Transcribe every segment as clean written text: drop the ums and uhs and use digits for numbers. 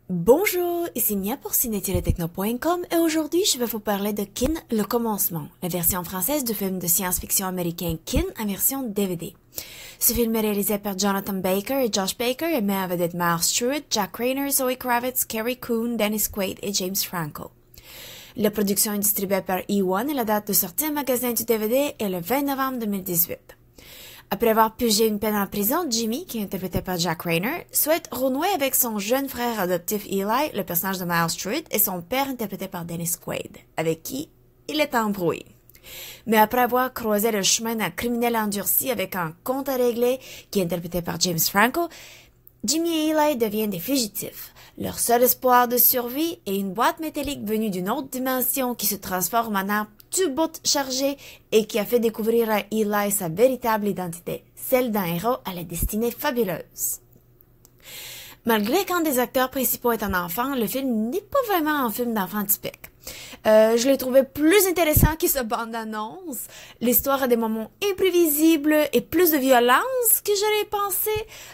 Bonjour, ici Mia pour ciné-techno.com et aujourd'hui je vais vous parler de Kin, le commencement, la version française du film de science-fiction américain Kin en version DVD. Ce film est réalisé par Jonathan Baker et Josh Baker et met en vedette Meryl Streep, Jack Reynor, Zoe Kravitz, Carrie Coon, Dennis Quaid et James Franco. La production est distribuée par E1 et la date de sortie en magasin du DVD est le 20 novembre 2018. Après avoir purgé une peine en prison, Jimmy, qui est interprété par Jack Reynor, souhaite renouer avec son jeune frère adoptif Eli, le personnage de Meryl Streep, et son père interprété par Dennis Quaid, avec qui il est embrouillé. Mais après avoir croisé le chemin d'un criminel endurci avec un compte à régler, qui est interprété par James Franco, Jimmy et Eli deviennent des fugitifs. Leur seul espoir de survie est une boîte métallique venue d'une autre dimension qui se transforme en arbre tout chargé et qui a fait découvrir à Eli sa véritable identité, celle d'un héros à la destinée fabuleuse. Malgré qu'un des acteurs principaux est un enfant, le film n'est pas vraiment un film d'enfant typique. Je l'ai trouvé plus intéressant que sa bande-annonce. L'histoire a des moments imprévisibles et plus de violence que j'aurais pensé.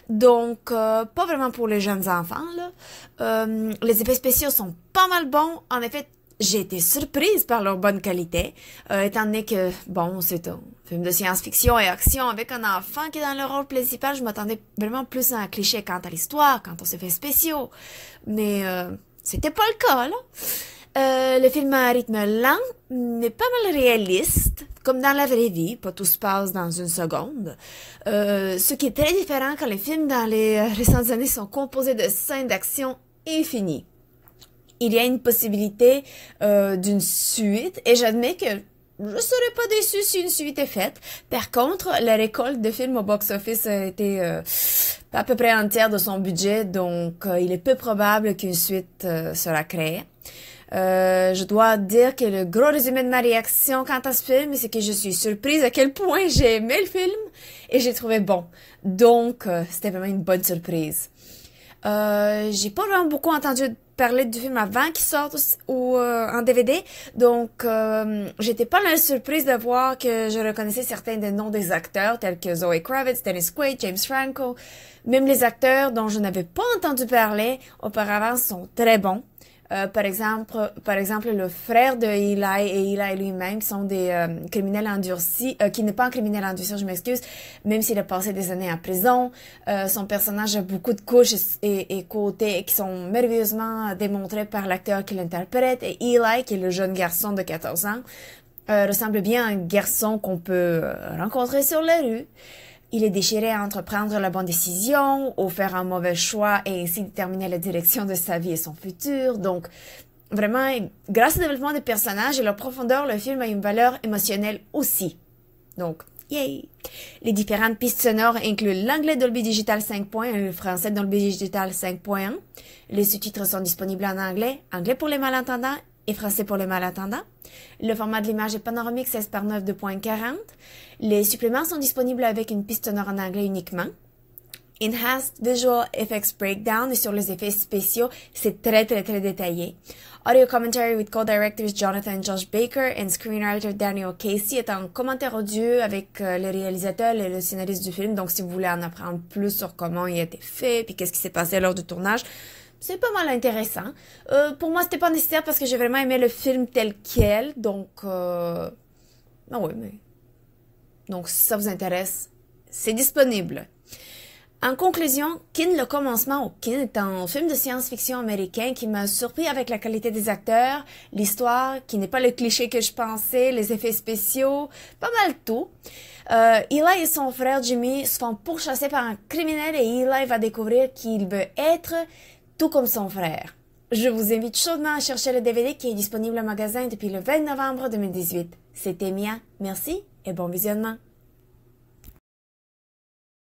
Donc, pas vraiment pour les jeunes enfants, là. Les effets spéciaux sont pas mal bons. En effet, j'ai été surprise par leur bonne qualité, étant donné que, bon, c'est un film de science-fiction et action avec un enfant qui est dans le rôle principal. Je m'attendais vraiment plus à un cliché quant à l'histoire, quant aux effets spéciaux. Mais c'était pas le cas, là. Le film a un rythme lent, mais pas mal réaliste, comme dans la vraie vie, pas tout se passe dans une seconde. Ce qui est très différent quand les films dans les récentes années sont composés de scènes d'action infinies. Il y a une possibilité d'une suite, et j'admets que je serais pas déçue si une suite est faite. Par contre, la récolte de films au box-office a été à peu près entière de son budget, donc il est peu probable qu'une suite sera créée. Je dois dire que le gros résumé de ma réaction quant à ce film, c'est que je suis surprise à quel point j'ai aimé le film et j'ai trouvé bon. Donc, c'était vraiment une bonne surprise. J'ai pas vraiment beaucoup entendu parler du film avant qu'il sorte en DVD, donc j'étais pas mal surprise de voir que je reconnaissais certains des noms des acteurs tels que Zoe Kravitz, Dennis Quaid, James Franco. Même les acteurs dont je n'avais pas entendu parler auparavant sont très bons. Par exemple, le frère de Eli et Eli lui-même, qui sont des criminels endurcis, qui n'est pas un criminel endurci, je m'excuse, même s'il a passé des années en prison. Son personnage a beaucoup de couches et côtés qui sont merveilleusement démontrés par l'acteur qui l'interprète. Et Eli, qui est le jeune garçon de 14 ans, ressemble bien à un garçon qu'on peut rencontrer sur la rue. Il est déchiré entre prendre la bonne décision ou faire un mauvais choix et ainsi déterminer la direction de sa vie et son futur. Donc, vraiment, grâce au développement des personnages et leur profondeur, le film a une valeur émotionnelle aussi. Donc, yay! Les différentes pistes sonores incluent l'anglais Dolby Digital 5.1 et le français Dolby Digital 5.1. Les sous-titres sont disponibles en anglais, anglais pour les malentendants et français pour les malentendants. Le format de l'image est panoramique 16 par 9 2.40. Les suppléments sont disponibles avec une piste sonore en anglais uniquement. Enhanced Visual Effects Breakdown et sur les effets spéciaux, c'est très détaillé. Audio Commentary with Co-Directors Jonathan and Josh Baker and Screenwriter Daniel Casey est un commentaire audio avec le réalisateur et le scénariste du film. Donc si vous voulez en apprendre plus sur comment il a été fait puis qu'est-ce qui s'est passé lors du tournage, c'est pas mal intéressant. Pour moi, c'était pas nécessaire parce que j'ai vraiment aimé le film tel quel. Donc, ah oui, mais... Donc, si ça vous intéresse, c'est disponible. En conclusion, Kin, le commencement ou Kin est un film de science-fiction américain qui m'a surpris avec la qualité des acteurs, l'histoire qui n'est pas le cliché que je pensais, les effets spéciaux, pas mal tout. Eli et son frère Jimmy se font pourchasser par un criminel et Eli va découvrir qu'il veut être tout comme son frère. Je vous invite chaudement à chercher le DVD qui est disponible au magasin depuis le 20 novembre 2018. C'était Mia, merci et bon visionnement.